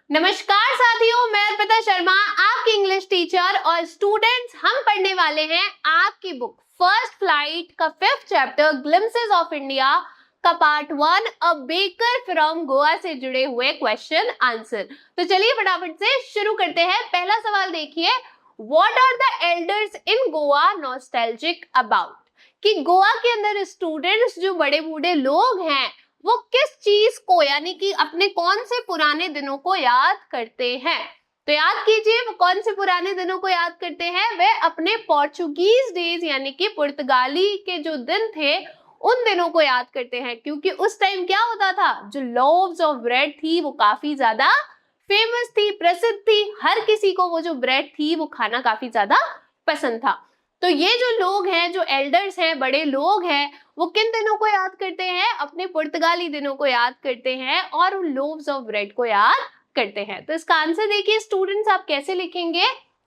नमस्कार साथियों, मैं अर्पिता शर्मा आपकी इंग्लिश टीचर और स्टूडेंट्स हम पढ़ने वाले हैं आपकी बुक फर्स्ट फ्लाइट का 5th chapter glimpses of India का part 1 a baker from Goa से जुड़े हुए क्वेश्चन आंसर। तो चलिए फटाफट से शुरू करते हैं। पहला सवाल देखिए, what are the elders in Goa nostalgic about? कि गोवा के अंदर स्टूडेंट्स जो बड़े बूढ़े लोग हैं वो किस चीज को यानी कि अपने कौन से पुराने दिनों को याद करते हैं। तो याद कीजिए वो कौन से पुराने दिनों को याद करते हैं, वे अपने पोर्चुगीज डेज यानी कि पुर्तगाली के जो दिन थे उन दिनों को याद करते हैं, क्योंकि उस टाइम क्या होता था, जो लोव्स ऑफ ब्रेड थी वो काफी ज्यादा फेमस थी, प्रसिद्ध थी। हर किसी को वो जो ब्रेड थी वो खाना काफी ज्यादा पसंद था। तो ये जो लोग हैं, जो एल्डर्स हैं, बड़े लोग हैं, वो किन दिनों को याद करते हैं? अपने पुर्तगाली दिनों को याद करते हैं और उन लोव्स ऑफ ब्रेड को याद करते हैं। तो इसका आंसर देखिए स्टूडेंट्स, आप कैसे लिखेंगे?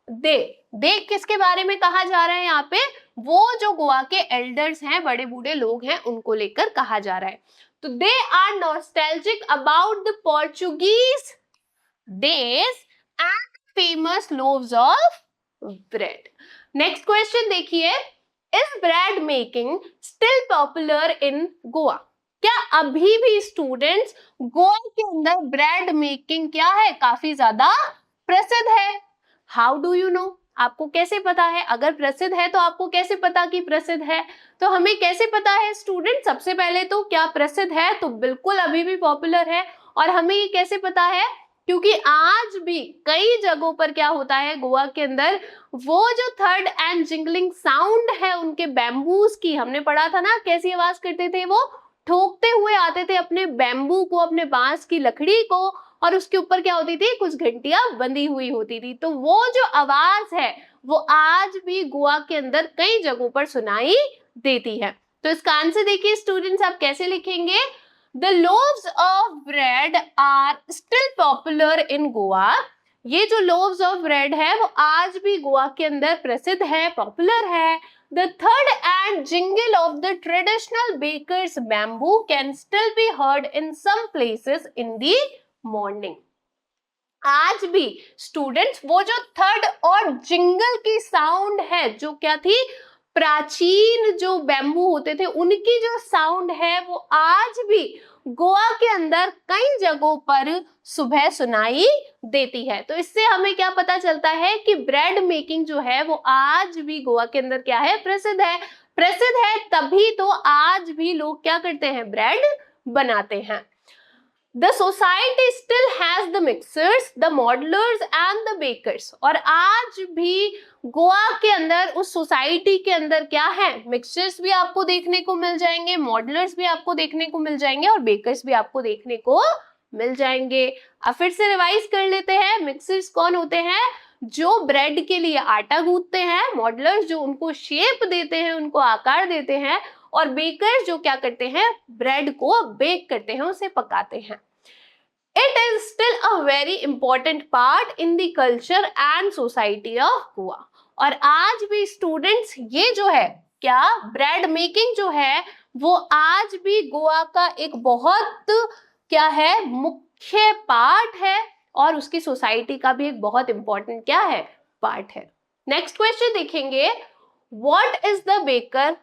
दे किसके बारे में कहा जा रहा है यहाँ पे? वो जो गोवा के एल्डर्स हैं, बड़े बूढ़े लोग हैं, उनको लेकर कहा जा रहा है। तो they are nostalgic about the Portuguese days and famous loaves of bread. Next question देखिए, is bread making still popular in Goa? क्या अभी भी स्टूडेंट्स गोवा के अंदर ब्रेड मेकिंग क्या है, काफी ज्यादा प्रसिद्ध है? How do you know? आपको कैसे पता है? अगर प्रसिद्ध है तो आपको कैसे पता कि प्रसिद्ध है? तो हमें कैसे पता है स्टूडेंट? सबसे पहले तो क्या प्रसिद्ध है, तो बिल्कुल अभी भी पॉपुलर है। और हमें ये कैसे पता है? क्योंकि आज भी कई जगहों पर क्या होता है गोवा के अंदर, वो जो थर्ड एंड जिंगलिंग साउंड है उनके बैम्बूज की, हमने पढ़ा था ना कैसी आवाज करते थे वो, ठोकते हुए आते थे अपने बैम्बू को, अपने बांस की लकड़ी को, और उसके ऊपर क्या होती थी, कुछ घंटियां बंधी हुई होती थी। तो वो जो आवाज है वो आज भी गोवा के अंदर कई जगहों पर सुनाई देती है। तो इसका आंसर देखिए स्टूडेंट्स, आप कैसे लिखेंगे? The loaves of bread are still popular in Goa. ये जो loaves of bread है वो आज भी गोवा के अंदर प्रसिद्ध है, पॉपुलर है। The third and jingle of the traditional baker's bamboo can still be heard in some places in the morning. आज भी स्टूडेंट्स वो जो थर्ड और जिंगल की साउंड है, जो क्या थी, प्राचीन जो बैम्बू होते थे उनकी जो साउंड है वो आज भी गोवा के अंदर कई जगहों पर सुबह सुनाई देती है। तो इससे हमें क्या पता चलता है कि ब्रेड मेकिंग जो है वो आज भी गोवा के अंदर क्या है, प्रसिद्ध है। प्रसिद्ध है तभी तो आज भी लोग क्या करते हैं, ब्रेड बनाते हैं। The society still has the mixers, the modelers and the bakers. और आज भी गोवा के अंदर उस सोसाइटी के अंदर क्या है, मिक्सचर्स भी आपको देखने को मिल जाएंगे, मॉडलर्स भी आपको देखने को मिल जाएंगे और बेकर्स भी आपको देखने को मिल जाएंगे। अब फिर से रिवाइज कर लेते हैं। मिक्सर्स कौन होते हैं? जो ब्रेड के लिए आटा गूंथते हैं। मॉडलर्स जो उनको शेप देते हैं, उनको आकार देते हैं। और बेकर्स जो क्या करते हैं, ब्रेड को बेक करते हैं, उसे पकाते हैं। It is still a very important part in the culture and society of Goa. और आज भी स्टूडेंट्स ये जो है क्या, ब्रेड मेकिंग जो है वो आज भी गोवा का एक बहुत क्या है, मुख्य पार्ट है और उसकी सोसाइटी का भी एक बहुत इंपॉर्टेंट क्या है, पार्ट है। नेक्स्ट क्वेश्चन देखेंगे, what is the baker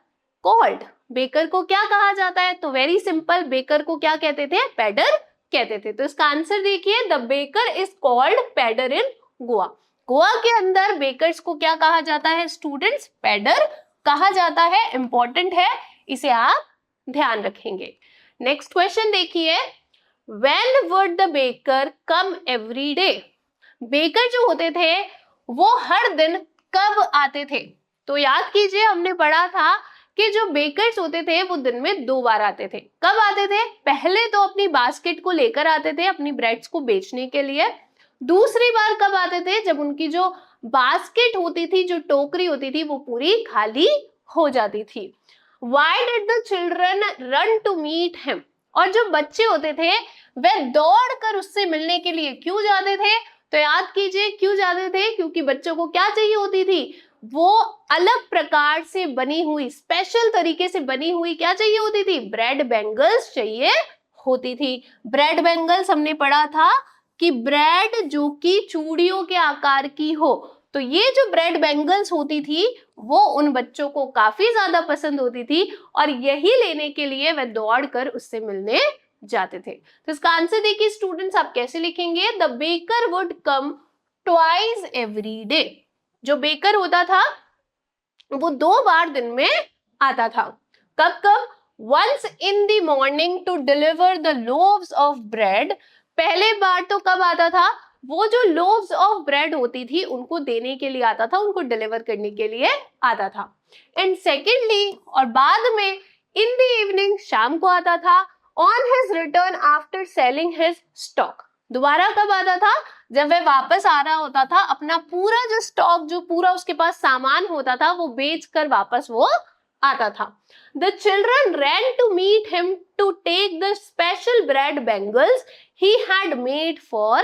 called? Baker को क्या कहा जाता है? तो वेरी सिंपल, बेकर को क्या कहते थे, पैडर कहते थे। तो इसका आंसर देखिए, the baker is called pader in Goa. Goa के अंदर बेकर्स को क्या कहा जाता है स्टूडेंट्स? पैडर कहा जाता है। इंपॉर्टेंट है, इसे आप ध्यान रखेंगे। नेक्स्ट क्वेश्चन देखिए, when would the baker come every day? Baker जो होते थे वो हर दिन कब आते थे? तो याद कीजिए हमने पढ़ा था कि जो बेकर्स होते थे वो दिन में 2 बार आते थे। कब आते थे? पहले तो अपनी बास्केट को लेकर आते थे अपनी ब्रेड्स को बेचने के लिए। दूसरी बार कब आते थे? जब उनकी जो बास्केट होती थी, जो टोकरी होती थी, वो पूरी खाली हो जाती थी। Why did the children run to meet him? और जो बच्चे होते थे वे दौड़कर उससे मिलने के लिए क्यों जाते थे? तो याद कीजिए क्यों जाते थे, क्योंकि बच्चों को क्या चाहिए होती थी, वो अलग प्रकार से बनी हुई, स्पेशल तरीके से बनी हुई क्या चाहिए होती थी, ब्रेड बैंगल्स चाहिए होती थी। ब्रेड बैंगल्स हमने पढ़ा था कि ब्रेड जो कि चूड़ियों के आकार की हो। तो ये जो ब्रेड बैंगल्स होती थी वो उन बच्चों को काफी ज्यादा पसंद होती थी और यही लेने के लिए वे दौड़ कर उससे मिलने जाते थे। तो इसका आंसर देखिए स्टूडेंट्स, आप कैसे लिखेंगे? The baker would come twice every day. जो बेकर होता था वो 2 बार दिन में आता था। कब कब? Once in the morning to deliver the loaves of bread. पहले बार तो कब आता था? वो जो लोव्स ऑफ ब्रेड होती थी उनको देने के लिए आता था, उनको डिलीवर करने के लिए आता था। एंड सेकेंडली, और बाद में इन द इवनिंग, शाम को आता था। On his return after selling his stock. दोबारा कब आता था? जब वह वापस आ रहा होता था, अपना पूरा जो स्टॉक, जो पूरा उसके पास सामान होता था वो बेच कर वापस वो आता था। The children ran to meet him to take the special bread bangles he had made for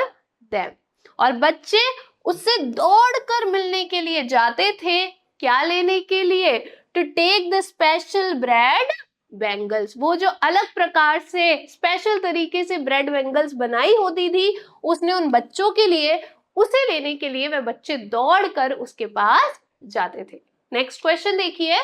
them. और बच्चे उससे दौड़कर मिलने के लिए जाते थे। क्या लेने के लिए? To take the special bread bangles. वो जो अलग प्रकार से स्पेशल तरीके से ब्रेड बैंगल्स बनाई होती थी उसने उन बच्चों के लिए, उसे लेने के लिए वे बच्चे दौड़कर उसके पास जाते थे। नेक्स्ट क्वेश्चन देखिए,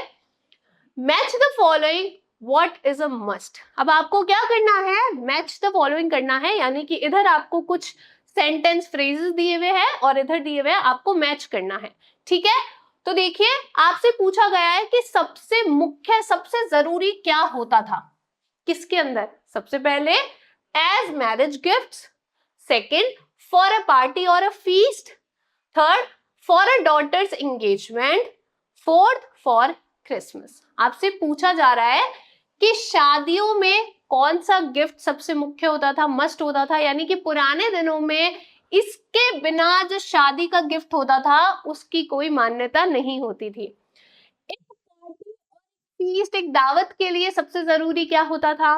match the following, what is a must. अब आपको क्या करना है? मैच द फॉलोइंग करना है, यानी कि इधर आपको कुछ सेंटेंस फ्रेजेस दिए हुए हैं और इधर दिए हुए हैं, आपको मैच करना है। ठीक है, तो देखिए आपसे पूछा गया है कि सबसे मुख्य, सबसे जरूरी क्या होता था किसके अंदर? सबसे पहले as marriage gifts, second for a party और a feast, third for a daughter's engagement, fourth for Christmas. आपसे पूछा जा रहा है कि शादियों में कौन सा गिफ्ट सबसे मुख्य होता था, मस्ट होता था, यानी कि पुराने दिनों में इसके बिना जो शादी का गिफ्ट होता था उसकी कोई मान्यता नहीं होती थी। एक पार्टी और फीस्ट, एक दावत के लिए सबसे जरूरी क्या होता था?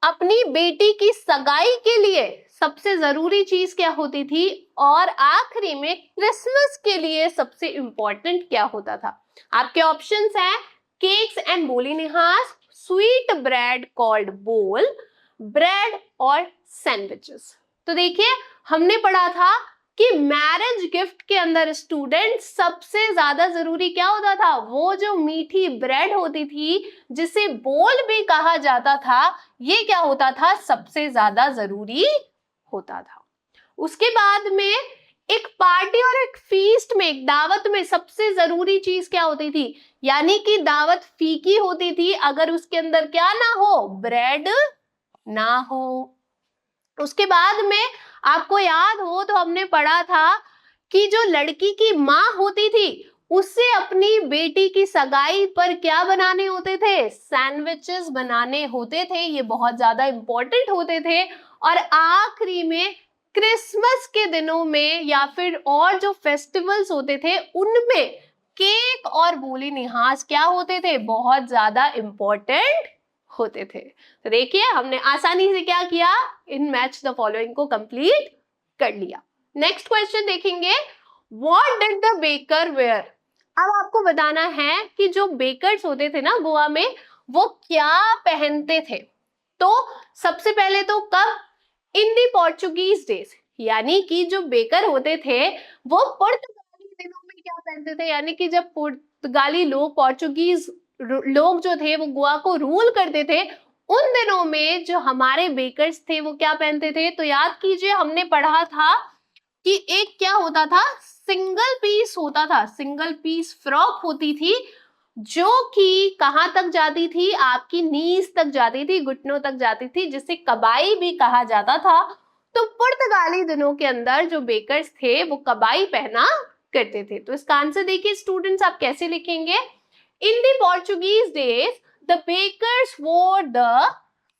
अपनी बेटी की सगाई के लिए सबसे जरूरी चीज क्या होती थी? और आखिरी में क्रिसमस के लिए सबसे इंपॉर्टेंट क्या होता था? आपके ऑप्शंस हैं केक्स एंड बोली निहास, स्वीट ब्रेड कॉल्ड बोल, ब्रेड और सैंडविचेस। तो देखिए हमने पढ़ा था कि मैरिज गिफ्ट के अंदर स्टूडेंट सबसे ज्यादा जरूरी क्या होता था? वो जो मीठी ब्रेड होती थी जिसे बोल भी कहा जाता था, ये क्या होता था? सबसे ज्यादा जरूरी होता था। उसके बाद में एक पार्टी और एक फीस्ट में, एक दावत में सबसे जरूरी चीज क्या होती थी? यानी कि दावत फीकी होती थी अगर उसके अंदर क्या ना हो? ब्रेड ना हो। उसके बाद में आपको याद हो तो हमने पढ़ा था कि जो लड़की की माँ होती थी उससे अपनी बेटी की सगाई पर क्या बनाने होते थे? सैंडविचेस बनाने होते थे, ये बहुत ज्यादा इंपॉर्टेंट होते थे। और आखिरी में क्रिसमस के दिनों में या फिर और जो फेस्टिवल्स होते थे उनमें केक और बोली निहास क्या होते थे? बहुत ज्यादा इंपॉर्टेंट होते थे। तो देखिए हमने आसानी से क्या किया? इन मैच द फॉलोइंग को कंप्लीट कर लिया। नेक्स्ट क्वेश्चन देखेंगे, what did the baker wear. अब आपको बताना है कि जो बेकर्स होते थे ना गोवा में, वो क्या पहनते थे। तो सबसे पहले तो कब? इन दी पोर्चुगीज डेज, यानी कि जो बेकर होते थे वो पुर्तगाली दिनों में क्या पहनते थे, यानी कि जब पुर्तगाली लोग, पोर्चुगीज लोग जो थे वो गोवा को रूल करते थे, उन दिनों में जो हमारे बेकर्स थे वो क्या पहनते थे? तो याद कीजिए हमने पढ़ा था कि एक क्या होता था? सिंगल पीस होता था, सिंगल पीस फ्रॉक होती थी जो कि कहां तक जाती थी? आपकी नीज तक जाती थी, घुटनों तक जाती थी, जिसे कबाई भी कहा जाता था। तो पुर्तगाली दिनों के अंदर जो बेकर्स थे वो कबाई पहना करते थे। तो इसका आंसर देखिए स्टूडेंट्स, आप कैसे लिखेंगे? In the Portuguese days the bakers wore the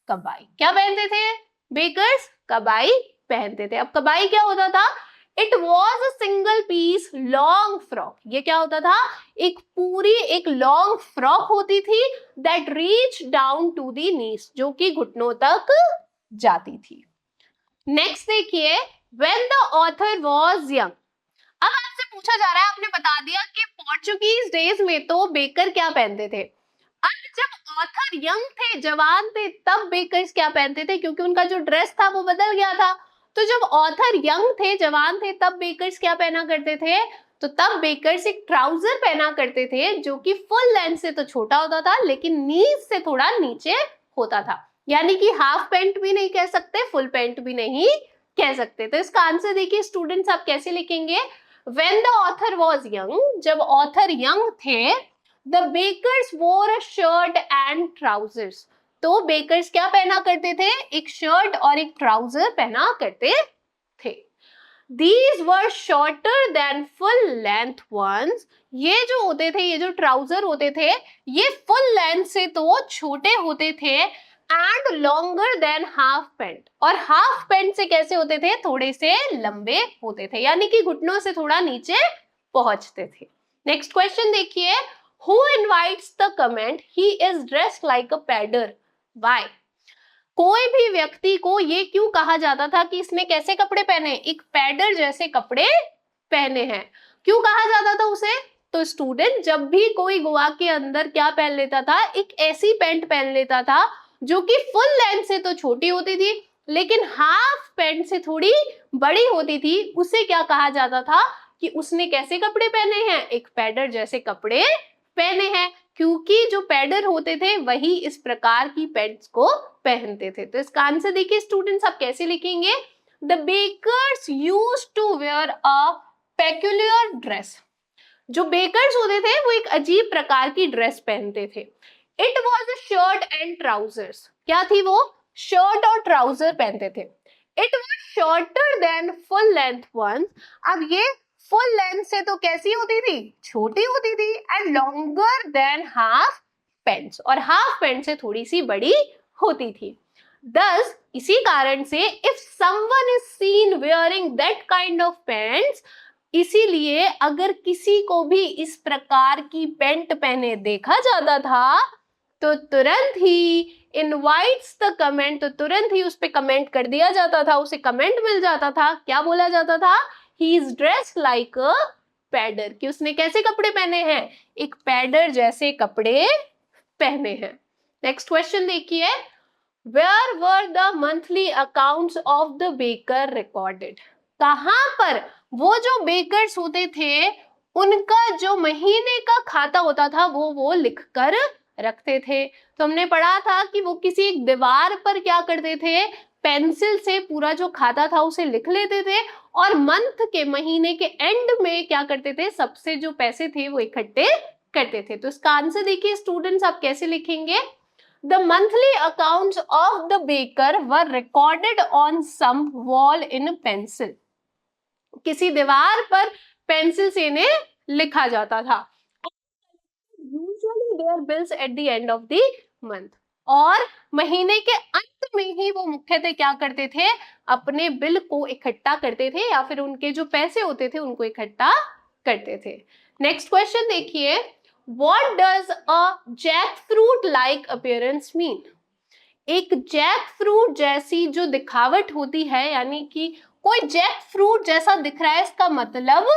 kabai. क्या पहनते थे बेकर्स? कबाई पहनते थे। अब कबाई क्या होता था? It was a single piece long frock. ये क्या होता था? एक पूरी एक लॉन्ग फ्रॉक होती थी that reach down to the knees, जो कि घुटनों तक जाती थी। नेक्स्ट देखिए, when the author was young. अब आपसे पूछा जा रहा है, आपने बता दिया कि पोर्चुगीज डेज में तो बेकर क्या पहनते थे। अब जब ऑथर यंग थे, जवान थे, तब बेकर्स क्या पहनते थे? क्योंकि उनका जो ड्रेस था वो बदल गया था। तो जब ऑथर यंग थे, जवान थे, तब बेकर्स क्या पहना करते थे? तो तब बेकर्स एक ट्राउजर पहना करते थे जो कि फुल लेंथ से तो छोटा होता था लेकिन नीज से थोड़ा नीचे होता था, यानी कि हाफ पैंट भी नहीं कह सकते, फुल पैंट भी नहीं कह सकते। तो इसका आंसर देखिए स्टूडेंट्स, आप कैसे लिखेंगे? When the author was young, जब ऑथर यंग थे, the bakers wore a shirt and trousers. तो बेकर्स क्या पहना करते थे? एक शर्ट और एक ट्राउजर पहना करते थे। These were shorter than full length ones. ये जो होते थे, ये जो ट्राउजर होते थे, ये फुल लेंथ से तो छोटे होते थे, and longer than half pant, और हाफ पैंट से कैसे होते थे? थोड़े से लंबे होते थे, यानी कि घुटनों से थोड़ा नीचे पहुंचते थे। नेक्स्ट क्वेश्चन देखिए, who invites the comment he is dressed like a pader, why? कोई भी व्यक्ति को ये क्यों कहा जाता था कि इसने कैसे कपड़े पहने? एक पैडर जैसे कपड़े पहने हैं। क्यों कहा जाता था उसे? तो स्टूडेंट, जब भी कोई गोवा के अंदर क्या पहन लेता था? एक ऐसी पैंट पहन लेता था जो कि फुल लेंथ से तो छोटी होती थी लेकिन हाफ पैंट से थोड़ी बड़ी होती थी, उसे क्या कहा जाता था कि उसने कैसे कपड़े पहने हैं? एक पैडर जैसे कपड़े पहने हैं, क्योंकि जो पैडर होते थे वही इस प्रकार की पैंट्स को पहनते थे। तो इसका आंसर देखिए स्टूडेंट्स, आप कैसे लिखेंगे? The bakers used to wear a peculiar dress. जो बेकर्स होते थे वो एक अजीब प्रकार की ड्रेस पहनते थे। It was a shirt and trousers. क्या थी वो? शर्ट और ट्राउजर पहनते थे। It was shorter than full length ones. अब ये फुल लेंथ से तो कैसी होती थी? छोटी होती थी, and longer than half pants, और हाफ पैंट से थोड़ी सी बड़ी होती थी। Thus, इसी कारण से if someone is seen wearing that kind of pants, इसीलिए अगर किसी को भी इस प्रकार की पैंट पहने देखा जाता था तो तुरंत ही इनवाइट्स द कमेंट, तो तुरंत ही उस पे कमेंट कर दिया जाता था, उसे कमेंट मिल जाता था। क्या बोला जाता था? ही इज ड्रेस्ड लाइक अ पैडर, कि उसने कैसे कपड़े पहने हैं? एक पैडर जैसे कपड़े पहने हैं। नेक्स्ट क्वेश्चन देखिए, where were the monthly accounts of the baker recorded? कहां पर वो जो बेकर्स होते थे उनका जो महीने का खाता होता था वो लिख कर रखते थे। तो हमने पढ़ा था कि वो किसी एक दीवार पर क्या करते थे? पेंसिल से पूरा जो खाता था उसे लिख लेते थे, और मंथ के, महीने के एंड में क्या करते थे? सबसे जो पैसे थे वो इकट्ठे करते थे। तो इसका आंसर देखिए स्टूडेंट्स, आप कैसे लिखेंगे? The monthly accounts of the baker were recorded on some wall in pencil. किसी दीवार पर पेंसिल से इन्हें लिखा जाता था। Usually their bills at the end of the month. और महीने के अंत में ही वो मुख्यतः क्या करते थे? अपने बिल को इकट्ठा करते थे, या फिर उनके जो पैसे होते थे उनको इकट्ठा करते थे। नेक्स्ट क्वेश्चन देखिए, What does a jackfruit like appearance mean? एक जैक फ्रूट जैसी जो दिखावट होती है, यानी कि कोई जैक फ्रूट जैसा दिख रहा है, इसका मतलब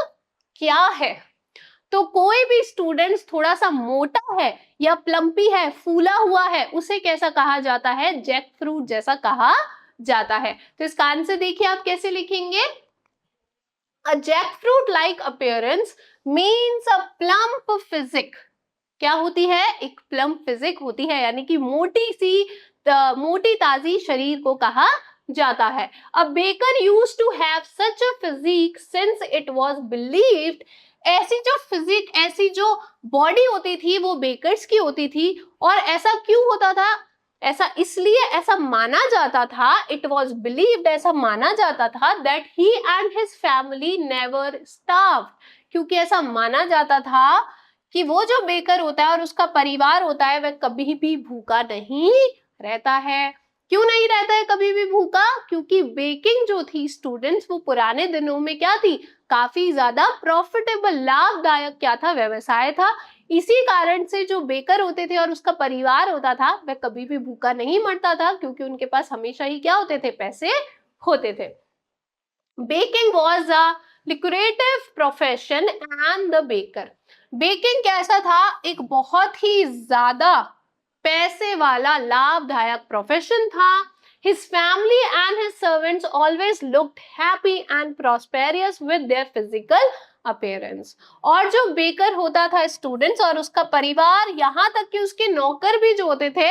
क्या है? तो कोई भी स्टूडेंट्स थोड़ा सा मोटा है या प्लम्पी है, फूला हुआ है, उसे कैसा कहा जाता है? जैक फ्रूट जैसा कहा जाता है। तो इसका आंसर देखिए आप कैसे लिखेंगे? A jackfruit like appearance means a plump physique. क्या होती है? एक प्लम्प फिजिक होती है, यानी कि मोटी ताजी शरीर को कहा जाता है। A baker used to have such a physique since it was believed, ऐसी जो फिजिक, ऐसी जो बॉडी होती थी वो बेकर्स की होती थी। और ऐसा क्यों होता था? ऐसा इसलिए ऐसा माना जाता था, इट वॉज बिलीव्ड, ऐसा माना जाता था, that he and his family never starved, क्योंकि ऐसा माना जाता था कि वो जो बेकर होता है और उसका परिवार होता है वह कभी भी भूखा नहीं रहता है। क्यों नहीं रहता है कभी भी भूखा? क्योंकि बेकिंग जो थी स्टूडेंट्स, वो पुराने दिनों में क्या थी? काफी ज्यादा प्रॉफिटेबल, लाभदायक क्या था? व्यवसाय था। इसी कारण से जो बेकर होते थे और उसका परिवार होता था वह कभी भी भूखा नहीं मरता था, क्योंकि उनके पास हमेशा ही क्या होते थे? पैसे होते थे। Baking was a lucrative profession and the baker. Baking कैसा था? एक बहुत ही ज्यादा पैसे वाला लाभदायक प्रोफेशन था। His family and his servants always looked happy and prosperous with their physical appearance. और जो बेकर होता था स्टूडेंट्स और उसका परिवार, यहाँ तक कि उसके नौकर भी जो होते थे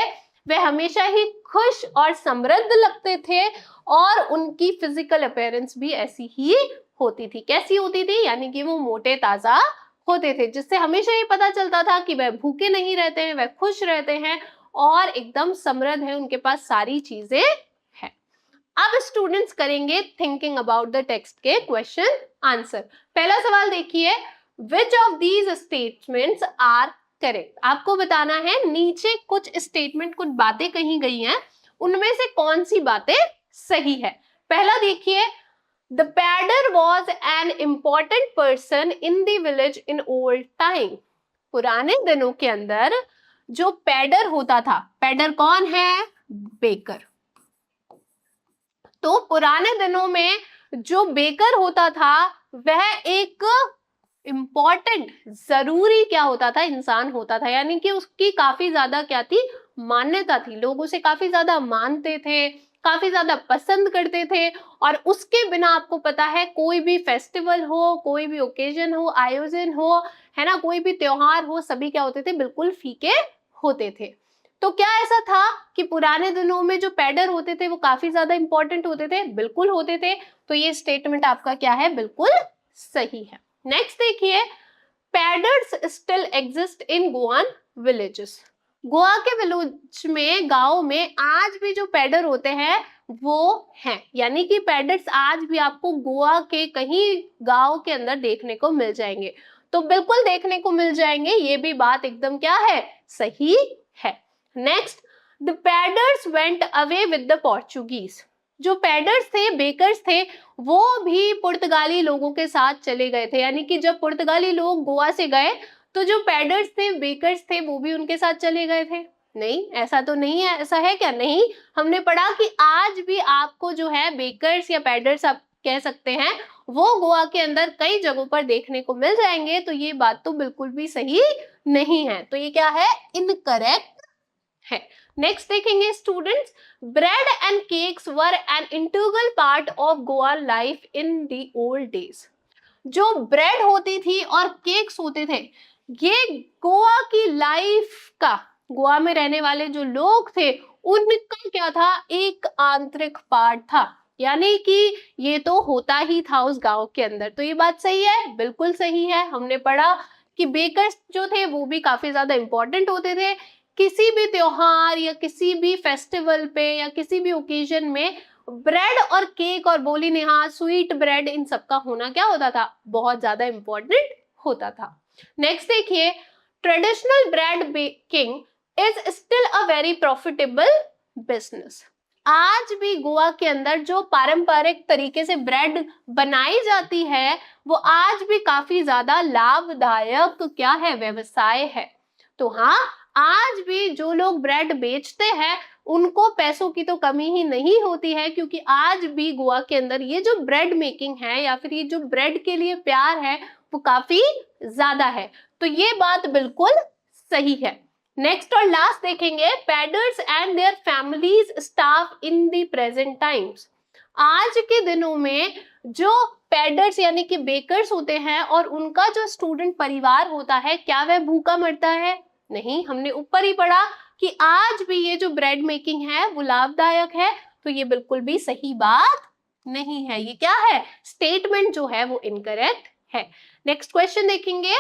वे हमेशा ही खुश और समृद्ध लगते थे और उनकी फिजिकल अपीयरेंस भी ऐसी ही होती थी। कैसी होती थी? यानी कि वो मोटे ताजा होते थे, जिससे हमेशा ये पता चलता था कि वह भूखे नहीं रहते हैं, वह खुश रहते हैं और एकदम समृद्ध है, उनके पास सारी चीजें हैं। अब स्टूडेंट्स करेंगे थिंकिंग अबाउट द टेक्स्ट के क्वेश्चन आंसर। पहला सवाल देखिए, which of these statements are correct. आपको बताना है नीचे कुछ स्टेटमेंट, कुछ बातें कही गई हैं, उनमें से कौन सी बातें सही है। पहला देखिए, the pader was an important person in the village in old time. पुराने दिनों के अंदर जो पैडर होता था, पैडर कौन है? बेकर। तो पुराने दिनों में जो बेकर होता था वह एक इम्पॉर्टेंट, जरूरी क्या होता था? इंसान होता था, यानी कि उसकी काफी ज्यादा क्या थी? मान्यता थी, लोग उसे काफी ज्यादा मानते थे, काफी ज्यादा पसंद करते थे। और उसके बिना आपको पता है कोई भी फेस्टिवल हो, कोई भी ओकेजन हो, आयोजन हो, है ना, कोई भी त्योहार हो, सभी क्या होते थे? बिल्कुल फीके होते थे। तो क्या ऐसा था कि पुराने दिनों में जो पैडर होते थे वो काफी ज्यादा इंपॉर्टेंट होते थे? बिल्कुल होते थे। तो ये स्टेटमेंट आपका क्या है? बिल्कुल सही है। नेक्स्ट देखिए, पैडर्स स्टिल एग्जिस्ट इन गोवान विलेजेस। गोवा के विलेज में, गांव में आज भी जो पैडर होते हैं वो हैं, यानी कि पैडर्स आज भी आपको गोवा के कहीं गांव के अंदर देखने को मिल जाएंगे। तो बिल्कुल देखने को मिल जाएंगे, ये भी बात एकदम क्या है? सही है। Next, the paders went away with the Portuguese. जो पैडर्स थे, बेकर्स थे, वो भी पुर्तगाली लोगों के साथ चले गए थे, यानी कि जब पुर्तगाली लोग गोवा से गए तो जो पैडर्स थे, बेकर्स थे, वो भी उनके साथ चले गए थे? नहीं, ऐसा तो नहीं है। ऐसा है क्या? नहीं। हमने पढ़ा कि आज भी आपको जो है बेकर्स या पैडर्स आप कह सकते हैं, वो गोवा के अंदर कई जगहों पर देखने को मिल जाएंगे। तो ये बात तो बिल्कुल भी सही नहीं है। तो ये क्या है? इनकरेक्ट है। नेक्स्ट देखेंगे students, bread and cakes were an integral part of Goa life in the old days. जो ब्रेड होती थी और केक्स होते थे, ये गोवा की लाइफ का, गोवा में रहने वाले जो लोग थे उनका क्या था? एक आंतरिक पार्ट था, यानी कि ये तो होता ही था उस गांव के अंदर। तो ये बात सही है? बिल्कुल सही है। हमने पढ़ा कि बेकर्स जो थे वो भी काफी ज्यादा इंपॉर्टेंट होते थे। किसी भी त्योहार या किसी भी फेस्टिवल पे या किसी भी ओकेजन में ब्रेड और केक और बोली नेहा, स्वीट ब्रेड, इन सबका होना क्या होता था? बहुत ज्यादा इंपॉर्टेंट होता था। नेक्स्ट देखिए, traditional bread baking is still a very profitable business. आज भी गोवा के अंदर जो पारंपरिक तरीके से ब्रेड बनाई जाती है वो आज भी काफी ज्यादा लाभदायक क्या है? व्यवसाय है। तो हाँ, आज भी जो लोग ब्रेड बेचते हैं उनको पैसों की तो कमी ही नहीं होती है, क्योंकि आज भी गोवा के अंदर ये जो ब्रेड मेकिंग है या फिर ये जो ब्रेड के लिए प्यार है वो काफी ज्यादा है। तो ये बात बिल्कुल सही है। नेक्स्ट और लास्ट देखेंगे, paders and their families staff in the present times. आज के दिनों में जो पैडर्स यानी कि बेकर्स होते हैं और उनका जो स्टूडेंट परिवार होता है, क्या वह भूखा मरता है? नहीं। हमने ऊपर ही पढ़ा कि आज भी ये जो ब्रेड मेकिंग है वो लाभदायक है। तो ये बिल्कुल भी सही बात नहीं है। ये क्या है? स्टेटमेंट जो है वो इनकरेक्ट है। नेक्स्ट क्वेश्चन देखेंगे,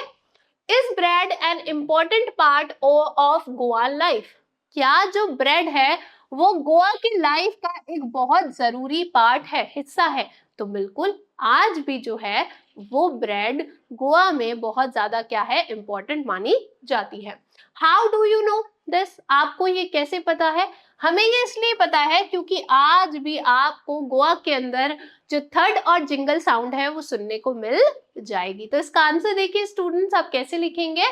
is bread an important part of Goa life. क्या जो ब्रेड है वो गोवा की लाइफ का एक बहुत जरूरी पार्ट है, हिस्सा है? तो बिल्कुल आज भी जो है वो ब्रेड गोवा में बहुत ज्यादा क्या है? इंपॉर्टेंट मानी जाती है। How do you know this? आपको ये कैसे पता है? हमें ये इसलिए पता है क्योंकि आज भी आपको गोवा के अंदर जो थर्ड और जिंगल साउंड है वो सुनने को मिल जाएगी। तो इसका आंसर देखिए स्टूडेंट्स, आप कैसे लिखेंगे?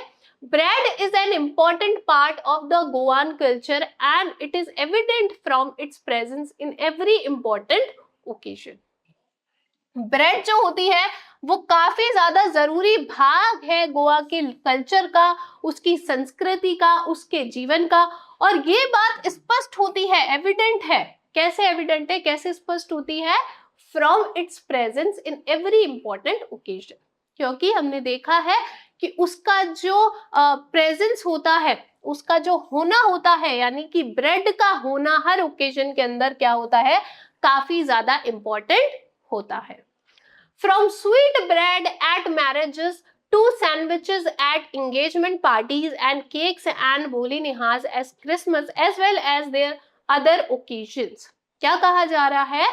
Bread is an important part of the Goan culture and it is evident from its presence in every important occasion. Bread जो होती है वो काफी ज्यादा जरूरी भाग है गोवा के कल्चर का, उसकी संस्कृति का, उसके जीवन का। और ये बात स्पष्ट होती है, एविडेंट है कैसे एविडेंट है, कैसे स्पष्ट होती है? From its presence in every important occasion, क्योंकि हमने देखा है कि उसका जो प्रेजेंस होता है, उसका जो होना होता है, यानी कि ब्रेड का होना हर ओकेजन के अंदर क्या होता है, काफी ज्यादा इंपॉर्टेंट होता है। From sweet bread at marriages to sandwiches at engagement parties and cakes and boli nihas as Christmas as well as their other occasions। क्या कहा जा रहा है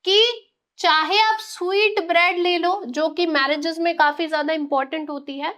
कि चाहे आप स्वीट ब्रेड ले लो जो कि मैरिजेस में काफी ज्यादा इंपॉर्टेंट होती है,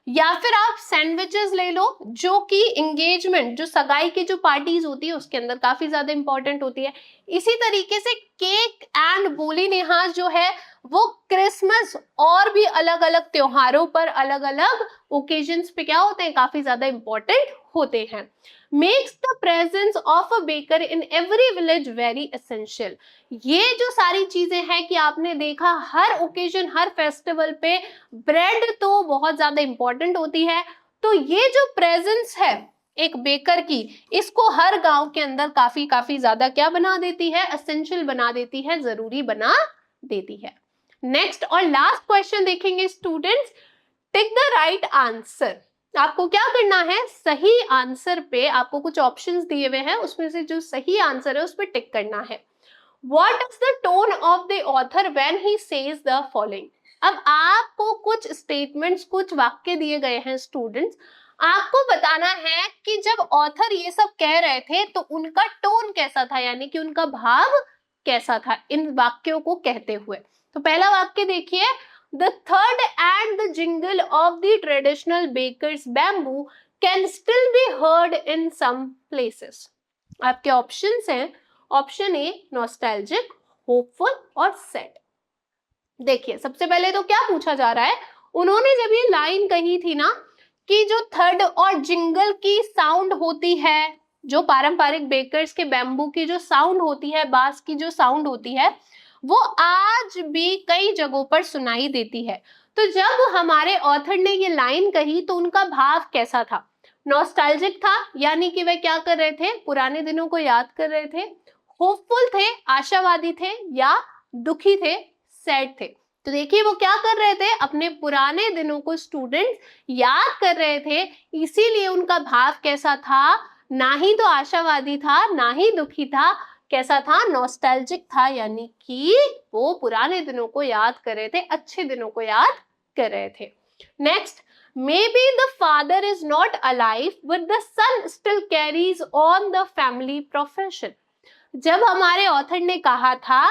या फिर आप सैंडविचेस ले लो जो कि एंगेजमेंट, जो सगाई की जो पार्टीज होती है उसके अंदर काफी ज्यादा इंपॉर्टेंट होती है। इसी तरीके से केक एंड बोली निहास जो है वो क्रिसमस और भी अलग अलग त्योहारों पर, अलग अलग ओकेजन्स पे क्या होते हैं, काफी ज्यादा इंपॉर्टेंट होते हैं। Makes the presence of a baker in every village very essential. ये जो सारी चीजें हैं कि आपने देखा हर ओकेजन, हर फेस्टिवल पे ब्रेड तो बहुत ज्यादा इंपॉर्टेंट होती है, तो ये जो प्रेजेंस है एक बेकर की, इसको हर गांव के अंदर काफी काफी ज्यादा क्या बना देती है, एसेंशियल बना देती है, जरूरी बना देती है। नेक्स्ट और लास्ट क्वेश्चन देखेंगे students, tick the right answer. आपको क्या करना है, सही आंसर पे आपको कुछ ऑप्शंस दिए हुए हैं, उसमें से जो सही आंसर है उस पर टिक करना है। What is the tone of the author when he says the following? अब आपको कुछ स्टेटमेंट्स, कुछ वाक्य दिए गए हैं स्टूडेंट्स, आपको बताना है कि जब ऑथर ये सब कह रहे थे तो उनका टोन कैसा था, यानी कि उनका भाव कैसा था इन वाक्यों को कहते हुए। तो पहला वाक्य देखिए, द थर्ड and the jingle of the traditional bakers bamboo can still be heard in some places. आपके ऑप्शंस हैं, ऑप्शन ए नॉस्टैल्जिक, होपफुल और सैड। देखिए सबसे पहले तो क्या पूछा जा रहा है, उन्होंने जब ये लाइन कही थी ना कि जो थर्ड और जिंगल की साउंड होती है, जो पारंपरिक बेकर्स के बैम्बू की जो साउंड होती है, बांस की जो साउंड होती है, वो आज भी कई जगहों पर सुनाई देती है। तो जब हमारे ऑथर ने ये लाइन कही तो उनका भाव कैसा था, नॉस्टैल्जिक था, यानी कि वे क्या कर रहे थे, पुराने दिनों को याद कर रहे थे, होपफुल थे, आशावादी थे, या दुखी थे, सैड थे। तो देखिए वो क्या कर रहे थे, अपने पुराने दिनों को स्टूडेंट याद कर रहे थे, इसीलिए उनका भाव कैसा था, ना ही तो आशावादी था, ना ही दुखी था, कैसा था, नॉस्टैल्जिक था, यानी कि वो पुराने दिनों को याद कर रहे थे, अच्छे दिनों को याद कर रहे थे। Next, maybe the father is not alive but the son still carries on the family profession। जब हमारे ऑथर ने कहा था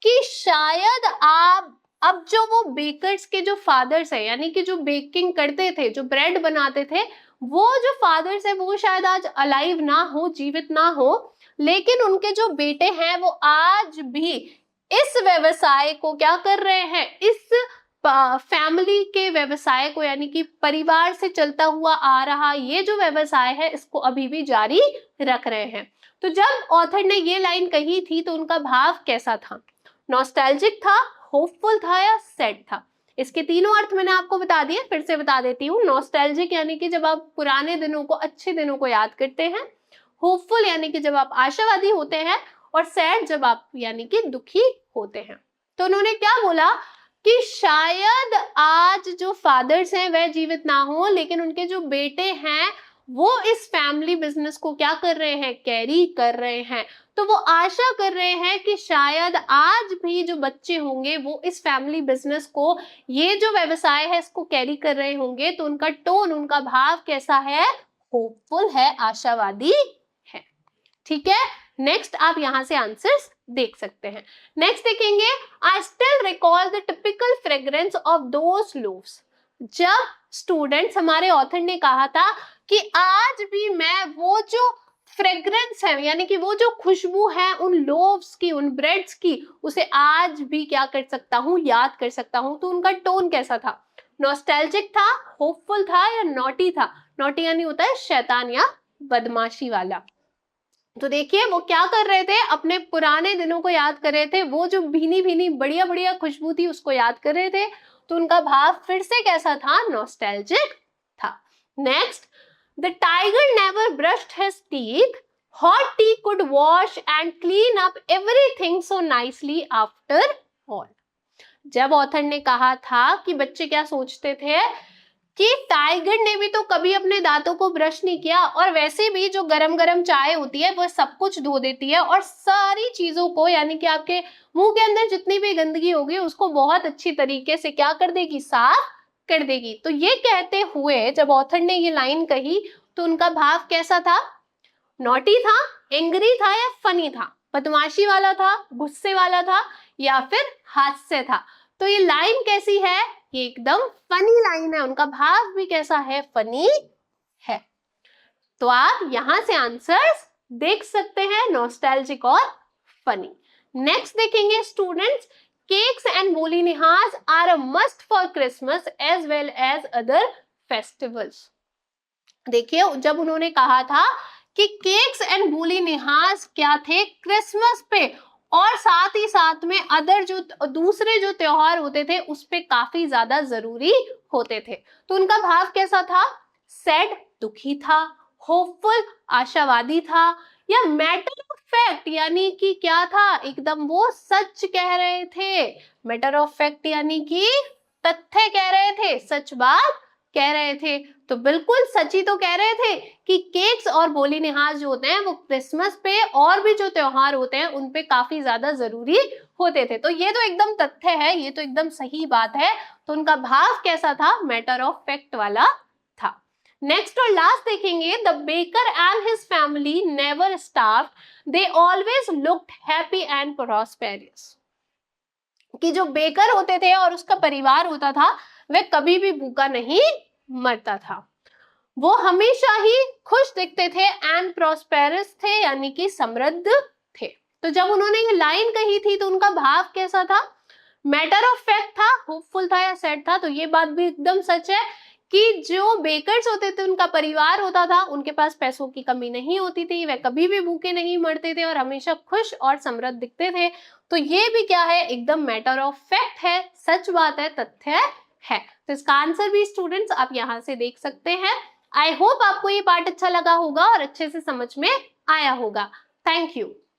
कि शायद आप अब जो वो बेकर्स के जो फादर्स है, यानी कि जो बेकिंग करते थे, जो ब्रेड बनाते थे, वो जो फादर्स है वो शायद आज अलाइव ना हो, जीवित ना हो, लेकिन उनके जो बेटे हैं वो आज भी इस व्यवसाय को क्या कर रहे हैं, इस फैमिली के व्यवसाय को, यानी कि परिवार से चलता हुआ आ रहा ये जो व्यवसाय है इसको अभी भी जारी रख रहे हैं। तो जब ऑथर ने ये लाइन कही थी तो उनका भाव कैसा था, नॉस्टैल्जिक था, होपफुल था या सैड था। इसके तीनों अर्थ मैंने आपको बता दिए, फिर से बता देती हूँ। नॉस्टैल्जिक यानी कि जब आप पुराने दिनों को, अच्छे दिनों को याद करते हैं, होपफुल यानी कि जब आप आशावादी होते हैं, और सैड जब आप यानी कि दुखी होते हैं। तो उन्होंने क्या बोला कि शायद आज जो फादर्स हैं वह जीवित ना हो, लेकिन उनके जो बेटे हैं वो इस फैमिली बिजनेस को क्या कर रहे हैं, कैरी कर रहे हैं। तो वो आशा कर रहे हैं कि शायद आज भी जो बच्चे होंगे वो इस फैमिली बिजनेस को, ये जो व्यवसाय है इसको कैरी कर रहे होंगे। तो उनका टोन, उनका भाव कैसा है, होपफुल है, आशावादी है। ठीक है, नेक्स्ट आप यहां से आंसर्स देख सकते हैं। नेक्स्ट देखेंगे, I still recall the typical fragrance of those loaves. जब स्टूडेंट्स, हमारे ऑथर ने कहा था कि आज भी मैं वो जो फ्रेग्रेंस है, यानी कि वो जो खुशबू है उन लोव्स की, उन ब्रेड्स की, उसे आज भी क्या कर सकता हूँ, याद कर सकता हूँ। तो उनका टोन कैसा था, नॉस्टैल्जिक था, होपफुल था या नॉटी था। नॉटी यानी होता है शैतान या बदमाशी वाला। तो देखिए वो क्या कर रहे थे, अपने पुराने दिनों को याद कर रहे थे, वो जो भीनी भीनी बढ़िया बढ़िया खुशबू थी उसको याद कर रहे थे। तो उनका भाव फिर से कैसा था, नॉस्टैल्जिक था। Next, the tiger never brushed his teeth, hot tea could wash and clean up everything so nicely after all. जब ऑथर ने कहा था कि बच्चे क्या सोचते थे कि टाइगर ने भी तो कभी अपने दांतों को ब्रश नहीं किया, और वैसे भी जो गरम गरम चाय होती है वो सब कुछ धो देती है और सारी चीजों को, यानी कि आपके मुंह के अंदर जितनी भी गंदगी होगी उसको बहुत अच्छी तरीके से क्या कर देगी, साफ कर देगी। तो ये कहते हुए जब ऑथर ने ये लाइन कही तो उनका भाव कैसा था? नॉटी था, एंग्री था या फनी था? बदमाशी वाला था, गुस्से वाला था या फिर हास्य था? तो ये लाइन कैसी है? ये एकदम फनी लाइन है। उनका भाव भी कैसा है? फनी है। तो आप यहां से आंसर्स देख सकते हैं, नॉस्टैल्जिक और फनी। नेक्स्ट देखेंगे students, cakes and bolinhas are a must for Christmas as well as other festivals. देखिए, जब उन्होंने कहा था कि केक्स एंड बोली निहाज क्या थे क्रिसमस पे, और साथ ही साथ में अदर जो दूसरे जो त्योहार होते थे उस पे काफी ज्यादा जरूरी होते थे, तो उनका भाव कैसा था? सैड, दुखी था, होपफुल, आशावादी था, या मैटर ऑफ फैक्ट यानी कि क्या था? एकदम वो सच कह रहे थे। मैटर ऑफ फैक्ट यानी कि तथ्य कह रहे थे, सच बात कह रहे थे। तो बिल्कुल सच्ची तो कह रहे थे कि केक्स और बोली निहाज जो होते हैं वो क्रिसमस पे और भी जो त्योहार होते हैं उन पे काफी ज्यादा जरूरी होते थे। तो ये तो एकदम तथ्य है, ये तो एकदम सही बात है। तो उनका भाव कैसा था? मैटर ऑफ फैक्ट वाला था। नेक्स्ट और लास्ट देखेंगे, the baker and his family never starved, they always looked happy and prosperous. कि जो बेकर होते थे और उसका परिवार होता था वह कभी भी भूखा नहीं मरता था, वो हमेशा ही खुश दिखते थे, एंड प्रॉस्पेरस थे यानी कि समृद्ध थे। तो जब उन्होंने ये लाइन कही थी तो उनका भाव कैसा था? मैटर ऑफ फैक्ट था, होपफुल था या सैड था? तो ये बात भी एकदम सच है कि जो बेकर्स होते थे उनका परिवार होता था, उनके पास पैसों की कमी नहीं होती थी, वह कभी भी भूखे नहीं मरते थे और हमेशा खुश और समृद्ध दिखते थे। तो ये भी क्या है? एकदम मैटर ऑफ फैक्ट है, सच बात है, तथ्य है। तो इसका आंसर भी स्टूडेंट्स आप यहाँ से देख सकते हैं। आई होप आपको ये पार्ट अच्छा लगा होगा और अच्छे से समझ में आया होगा। Thank you.